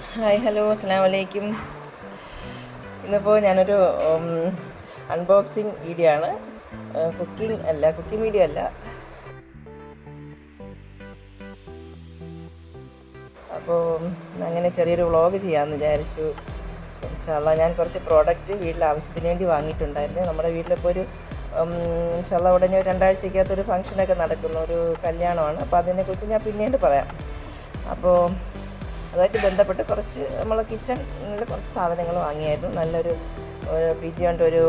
Hi hello അസ്സലാമു അലൈക്കും. ഇന്നിപ്പോൾ ഞാനൊരു അൺബോക്സിങ് വീഡിയോ ആണ്. കുക്കിംഗ് വീഡിയോ അല്ല. അപ്പോൾ അങ്ങനെ ചെറിയൊരു വ്ളോഗ് ചെയ്യാമെന്ന് വിചാരിച്ചു. ഇൻഷാ അല്ലാ ഞാൻ കുറച്ച് പ്രോഡക്റ്റ് വീട്ടിലെ ആവശ്യത്തിന് വേണ്ടി വാങ്ങിയിട്ടുണ്ടായിരുന്നു. നമ്മുടെ വീട്ടിലിപ്പോൾ ഒരു ഇൻഷാ അല്ലാ ഉടനെ 2 ആഴ്ചക്കകത്തൊരു ഫംഗ്ഷനൊക്കെ നടക്കുന്നു, ഒരു കല്യാണമാണ്. അപ്പോൾ അതിനെക്കുറിച്ച് ഞാൻ പിന്നീട് പറയാം. അപ്പോൾ അതുമായിട്ട് ബന്ധപ്പെട്ട് കുറച്ച് നമ്മൾ കിച്ചണിൽ കുറച്ച് സാധനങ്ങൾ വാങ്ങിയായിരുന്നു. നല്ലൊരു PG കൊണ്ട് ഒരു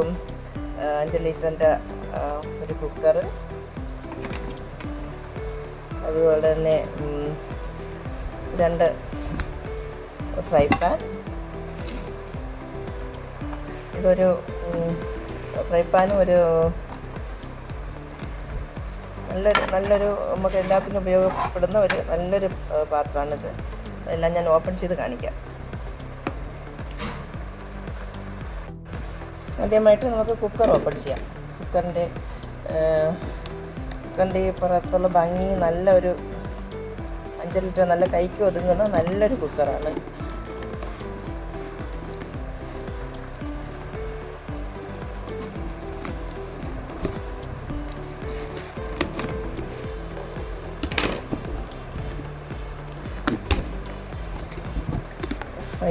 5 ലിറ്ററിൻ്റെ ഒരു കുക്കറ്, അതുപോലെ തന്നെ 2 ഫ്രൈ പാൻ. ഇതൊരു ഫ്രൈ പാനും ഒരു നല്ലൊരു നമുക്ക് എല്ലാത്തിനും ഉപയോഗപ്പെടുന്ന ഒരു നല്ലൊരു പാത്രമാണിത്. അതെല്ലാം ഞാൻ ഓപ്പൺ ചെയ്ത് കാണിക്കാം. ആദ്യമായിട്ട് നമുക്ക് കുക്കർ ഓപ്പൺ ചെയ്യാം. കുക്കറിൻ്റെ ഈ പുറത്തുള്ള ഭംഗി നല്ലൊരു 5 ലിറ്റർ നല്ല കൈക്ക് ഒതുങ്ങുന്ന നല്ലൊരു കുക്കറാണ്.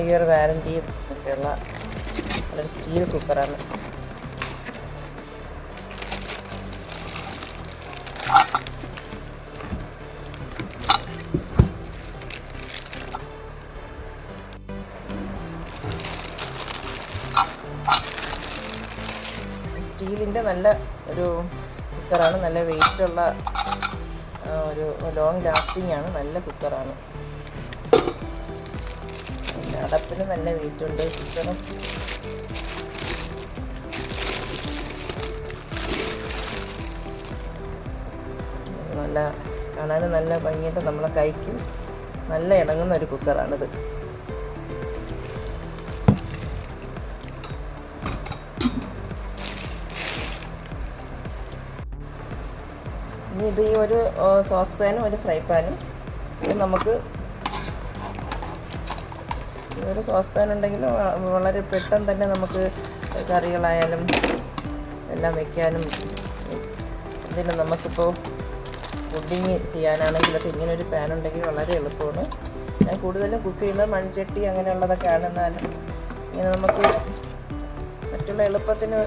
ഇയർ വാറൻറ്റിയും ഒക്കെയുള്ള നല്ലൊരു സ്റ്റീൽ കുക്കറാണ്. സ്റ്റീലിൻ്റെ നല്ല ഒരു കുക്കറാണ്. നല്ല വെയിറ്റുള്ള ഒരു ലോങ് ലാസ്റ്റിംഗ് ആണ്. നല്ല കുക്കറാണ്. അടപ്പിന് നല്ല വെയിറ്റ് ഉണ്ട്. കുക്കറും നല്ല കാണാനും നല്ല ഭംഗിയിട്ട് നമ്മളെ കൈക്കും നല്ല ഇണങ്ങുന്ന ഒരു കുക്കറാണിത്. ഇനി ഇത് ഈ ഒരു സോസ് പാനും ഒരു ഫ്രൈ പാനും. ഇത് നമുക്ക് ഒരു സോസ് പാൻ ഉണ്ടെങ്കിൽ വളരെ പെട്ടെന്ന് തന്നെ നമുക്ക് കറികളായാലും എല്ലാം വയ്ക്കാനും, ഇതിന് നമുക്കിപ്പോൾ പുഡിങ് ചെയ്യാനാണെങ്കിലൊക്കെ ഇങ്ങനൊരു പാൻ ഉണ്ടെങ്കിൽ വളരെ എളുപ്പമാണ്. ഞാൻ കൂടുതലും കുക്ക് ചെയ്യുന്നത് മൺചട്ടി അങ്ങനെയുള്ളതൊക്കെ ആണെന്നാലും ഇങ്ങനെ നമുക്ക് മറ്റുള്ള എളുപ്പത്തിന്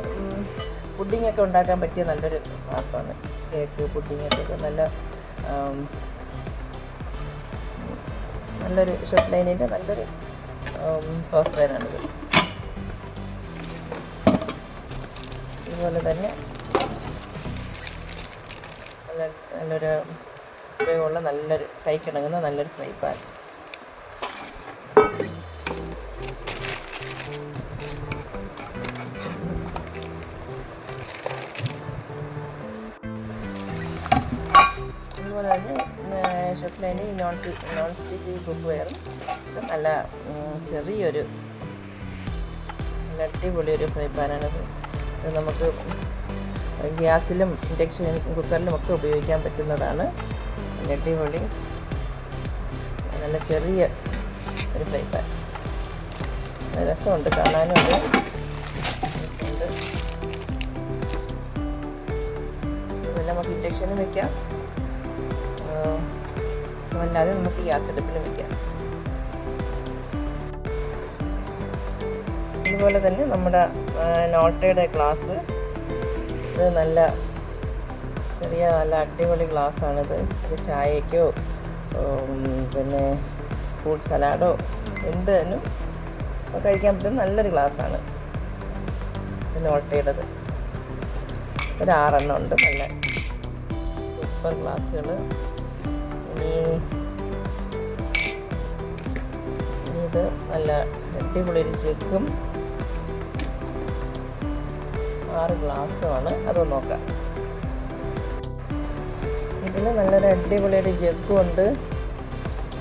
പുഡിങ്ങൊക്കെ ഉണ്ടാക്കാൻ പറ്റിയ നല്ലൊരു പാത്രമാണ്. കേക്ക് പുഡിങ്ങൊക്കെ നല്ലൊരു ഷെഫ് ലൈനിൻ്റെ നല്ലൊരു സോസ് പാനാണിത്. ഇതുപോലെ തന്നെ നല്ലൊരു ഉപയോഗമുള്ള നല്ലൊരു കൈക്കിണങ്ങുന്ന നല്ലൊരു ഫ്രൈ പാൻ. അതുപോലെ തന്നെ ഷെഫ് ലൈനിൽ നോൺ സ്റ്റിക്ക് കുക്ക് വെയറും നല്ല ചെറിയൊരു അടിപൊളി ഒരു ഫ്രൈ പാനാണിത്. ഇത് നമുക്ക് ഗ്യാസിലും ഇൻഡക്ഷൻ കുക്കറിലും ഒക്കെ ഉപയോഗിക്കാൻ പറ്റുന്നതാണ്. അടിപൊളി നല്ല ചെറിയ ഒരു ഫ്രൈ പാൻ. രസമുണ്ട്, കാണാനും ഒരു രസമുണ്ട്. ഇതെല്ലാം നമുക്ക് ഇൻഡക്ഷനും വയ്ക്കാം, അല്ലാതെ നമുക്ക് ഗ്യാസ് അടുപ്പിലും വയ്ക്കാം. അതുപോലെ തന്നെ നമ്മുടെ നോട്ടയുടെ ഗ്ലാസ്, ഇത് നല്ല അടിപൊളി ഗ്ലാസ്സാണിത്. ഇത് ചായക്കോ പിന്നെ ഫ്രൂട്ട് സലാഡോ എന്തിനും കഴിക്കാൻ പറ്റുന്ന നല്ലൊരു ഗ്ലാസ്സാണ് ഇത് നോട്ടയുടേത്. ഒരു 6 എണ്ണം ഉണ്ട്. നല്ല സൂപ്പർ ഗ്ലാസ്സുകൾ. ഇനി ഇത് നല്ല അടിപൊളി ഒരു ജഗ്ഗും 6 ഗ്ലാസ്സുമാണ്. അതൊന്ന് നോക്കാം. ഇതിൽ നല്ലൊരു അടിപൊളി ഒരു ജഗ്ഗും ഉണ്ട്,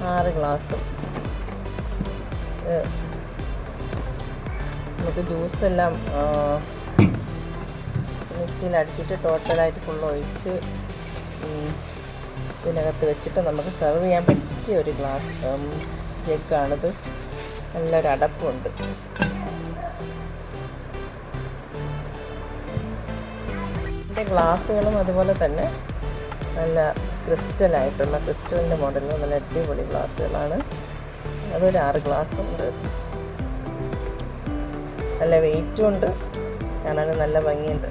6 ഗ്ലാസ്സും. നമുക്ക് ജ്യൂസെല്ലാം മിക്സിയിൽ അടിച്ചിട്ട് ടോട്ടലായിട്ട് ഫുൾ ഒഴിച്ച് ഇതിനകത്ത് വെച്ചിട്ട് നമുക്ക് സെർവ് ചെയ്യാൻ പറ്റിയ ഒരു ഗ്ലാസ് ജഗ്ഗാണിത്. നല്ലൊരു അടപ്പുണ്ട്. ഇതിൻ്റെ ഗ്ലാസ്സുകളും അതുപോലെ തന്നെ നല്ല ക്രിസ്റ്റലിൻ്റെ മോഡലിൽ നല്ല അടിപൊളി ഗ്ലാസ്സുകളാണ്. അതൊരു 6 ഗ്ലാസ്സും ഉണ്ട്. നല്ല വെയിറ്റും ഉണ്ട്, കാണാനും നല്ല ഭംഗിയുണ്ട്.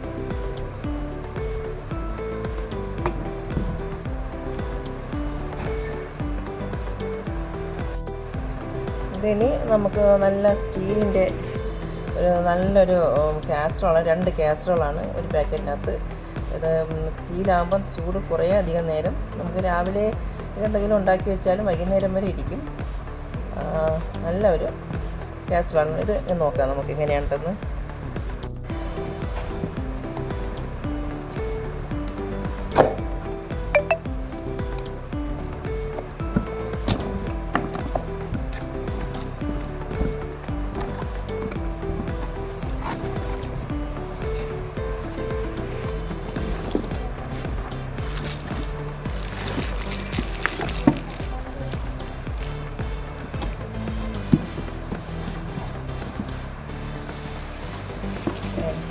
ഇതിനി നമുക്ക് നല്ല സ്റ്റീലിൻ്റെ നല്ലൊരു കാസറോളാണ്. 2 കാസറോളാണ് ഒരു പാക്കറ്റിനകത്ത്. ഇത് സ്റ്റീലാകുമ്പം ചൂട് കുറേ അധികം നേരം നമുക്ക് രാവിലെ എന്തെങ്കിലും ഉണ്ടാക്കി വെച്ചാലും വൈകുന്നേരം വരെ ഇരിക്കും. നല്ല ഒരു കാസറോളാണ് ഇത്. നോക്കാം നമുക്ക് എങ്ങനെയാണെന്ന്.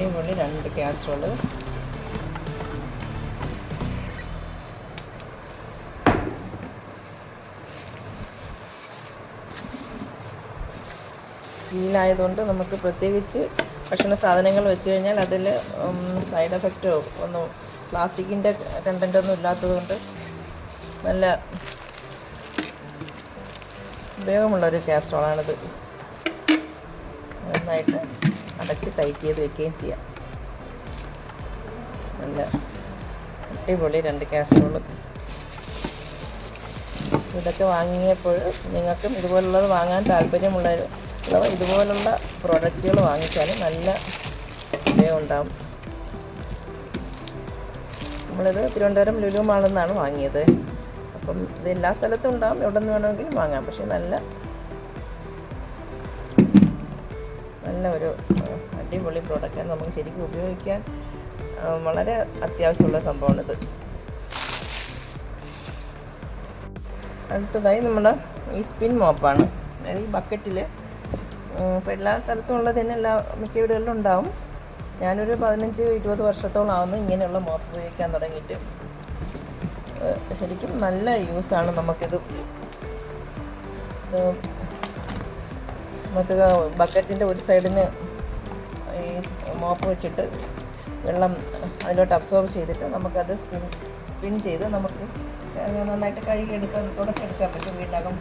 അടിപൊളി 2 കാസറോള്. സ്റ്റീലായതുകൊണ്ട് നമുക്ക് പ്രത്യേകിച്ച് ഭക്ഷണ സാധനങ്ങൾ വെച്ച് കഴിഞ്ഞാൽ അതിൽ സൈഡ് എഫക്റ്റോ ഒന്നും പ്ലാസ്റ്റിക്കിൻ്റെ കണ്ടൻറ്റൊന്നും ഇല്ലാത്തതുകൊണ്ട് നല്ല ഉപയോഗമുള്ളൊരു കാസറോളാണിത്. നന്നായിട്ട് അടച്ച് ടൈറ്റ് ചെയ്ത് വെക്കുകയും ചെയ്യാം. നല്ല അടിപൊളി 2 കാസറോള്. ഇതൊക്കെ വാങ്ങിയപ്പോൾ നിങ്ങൾക്കും ഇതുപോലുള്ളത് വാങ്ങാൻ താല്പര്യമുള്ളവർ ഇതുപോലുള്ള പ്രോഡക്റ്റുകൾ വാങ്ങിച്ചാൽ നല്ല ഉപയോഗം ഉണ്ടാകും. നമ്മളിത് തിരുവനന്തപുരം ലുലു മാളിൽ നിന്നാണ് വാങ്ങിയത്. അപ്പം ഇത് എല്ലാ സ്ഥലത്തും ഉണ്ടാകും, എവിടെ നിന്ന് വേണമെങ്കിലും വാങ്ങാം. പക്ഷേ നല്ല ഒരു അടിപൊളി പ്രോഡക്റ്റാണ്. നമുക്ക് ശരിക്കും ഉപയോഗിക്കാൻ വളരെ അത്യാവശ്യമുള്ള സംഭവമാണിത്. അടുത്തതായി നമ്മുടെ ഈ സ്പിൻ മോപ്പാണ്. അതായത് ഈ ബക്കറ്റിൽ ഇപ്പോൾ എല്ലാ സ്ഥലത്തും ഉള്ളത് തന്നെ മിക്ക വീടുകളിലും ഉണ്ടാവും. ഞാനൊരു 15-20 വർഷത്തോളം ആവുന്നു ഇങ്ങനെയുള്ള മോപ്പ് ഉപയോഗിക്കാൻ തുടങ്ങിയിട്ട്. ശരിക്കും നല്ല യൂസാണ് നമുക്കിത്. നമുക്ക് ബക്കറ്റിൻ്റെ ഒരു സൈഡിന് ഈ മോപ്പ് വെച്ചിട്ട് വെള്ളം അതിലോട്ട് അബ്സോർബ് ചെയ്തിട്ട് നമുക്കത് സ്പിൻ ചെയ്ത് നമുക്ക് നന്നായിട്ട് കഴുകിയെടുക്കാൻ തുടച്ചെടുക്കാൻ പറ്റും. വീടിനകം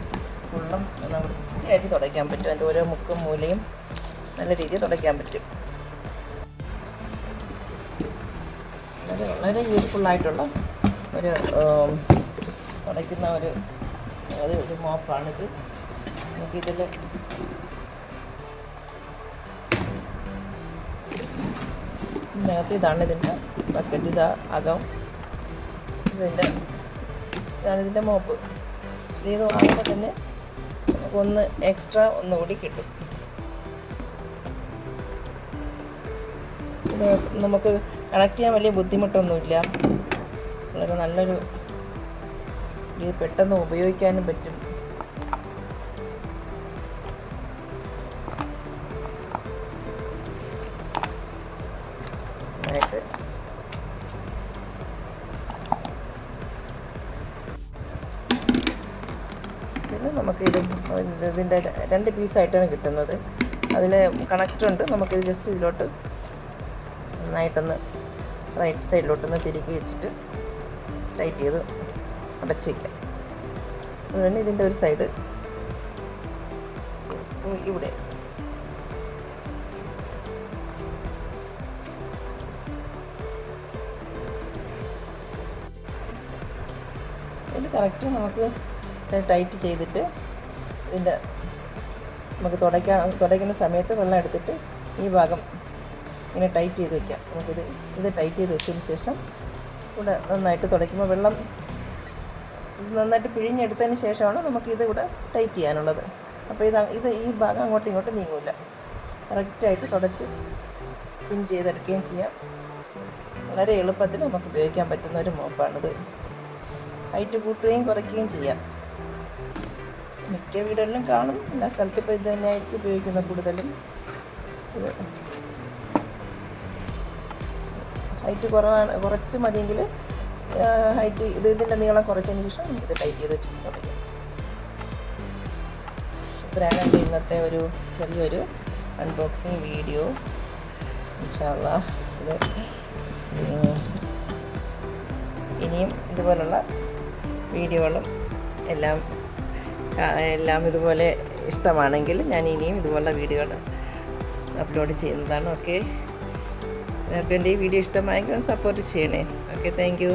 ഫുള്ളും വൃത്തിയായിട്ട് തുടയ്ക്കാൻ പറ്റും. അതിൻ്റെ ഓരോ മുക്കും മൂലയും നല്ല രീതിയിൽ തുടയ്ക്കാൻ പറ്റും. അത് വളരെ യൂസ്ഫുള്ളായിട്ടുള്ള ഒരു തുടയ്ക്കുന്ന ഒരു മോപ്പാണിത്. നമുക്കിതിൽ ഇതിനകത്ത് ഇതാണ് ഇതിൻ്റെ ബക്കറ്റ്. ഇതാ അകം ഇതാണ് ഇതിൻ്റെ മോപ്പ്. ഇത് വാങ്ങുമ്പോൾ തന്നെ നമുക്കൊന്ന് എക്സ്ട്രാ ഒന്നുകൂടി കിട്ടും. ഇത് നമുക്ക് കണക്ട് ചെയ്യാൻ വലിയ ബുദ്ധിമുട്ടൊന്നുമില്ല. വളരെ നല്ലൊരു ഇത് പെട്ടെന്ന് ഉപയോഗിക്കാനും പറ്റും. ആയിട്ട് പിന്നെ നമുക്കിത് ഇതിൻ്റെ 2 പീസായിട്ടാണ് കിട്ടുന്നത്. അതിൽ കണക്ടറുണ്ട്. നമുക്കിത് ജസ്റ്റ് ഇതിലോട്ട് നന്നായിട്ടൊന്ന് റൈറ്റ് സൈഡിലോട്ടൊന്ന് തിരികെ വെച്ചിട്ട് ടൈറ്റ് ചെയ്ത് അടച്ച് വയ്ക്കാം. അതുകൊണ്ട് ഇതിൻ്റെ ഒരു സൈഡ് ഇവിടെ ഇത് കറക്റ്റ് നമുക്ക് ടൈറ്റ് ചെയ്തിട്ട് ഇതിൻ്റെ നമുക്ക് തുടയ്ക്കുന്ന സമയത്ത് വെള്ളം എടുത്തിട്ട് ഈ ഭാഗം ഇങ്ങനെ ടൈറ്റ് ചെയ്ത് വയ്ക്കാം. ഇത് ടൈറ്റ് ചെയ്ത് വെച്ചതിന് ശേഷം ഇവിടെ നന്നായിട്ട് തുടയ്ക്കുമ്പോൾ വെള്ളം നന്നായിട്ട് പിഴിഞ്ഞെടുത്തതിന് ശേഷമാണ് നമുക്കിത് ഇവിടെ ടൈറ്റ് ചെയ്യാനുള്ളത്. അപ്പോൾ ഈ ഭാഗം അങ്ങോട്ടും ഇങ്ങോട്ടും നീങ്ങില്ല. കറക്റ്റായിട്ട് തുടച്ച് സ്പിൻ ചെയ്തെടുക്കുകയും ചെയ്യാം. വളരെ എളുപ്പത്തിൽ നമുക്ക് ഉപയോഗിക്കാൻ പറ്റുന്ന ഒരു മോപ്പാണിത്. ഹൈറ്റ് കൂട്ടുകയും കുറയ്ക്കുകയും ചെയ്യാം. മിക്ക വീടുകളിലും കാണും. എല്ലാ സ്ഥലത്തും ഇപ്പോൾ ഇത് തന്നെയായിരിക്കും ഉപയോഗിക്കുന്നത് കൂടുതലും. ഇത് ഹൈറ്റ് കുറച്ച് മതിയെങ്കിൽ ഹൈറ്റ് ഇതിൻ്റെ നീളം കുറച്ചതിന് ശേഷം ഇത് ടൈറ്റ് ചെയ്ത് വെച്ച് തുടങ്ങി. ഇത്രയാണ് എൻ്റെ ഇന്നത്തെ ഒരു ചെറിയൊരു അൺബോക്സിങ് വീഡിയോ. ഇൻഷാ അല്ലാഹ് ഇത് ഇനിയും ഇതുപോലുള്ള വീഡിയോകളും എല്ലാം ഇതുപോലെ ഇഷ്ടമാണെങ്കിൽ ഞാൻ ഇനിയും ഇതുപോലുള്ള വീഡിയോകൾ അപ്ലോഡ് ചെയ്യുന്നതാണ്. ഓക്കെ, എല്ലാവർക്കും എൻ്റെ ഈ വീഡിയോ ഇഷ്ടമായെങ്കിൽ സപ്പോർട്ട് ചെയ്യണേ. Okay, thank you.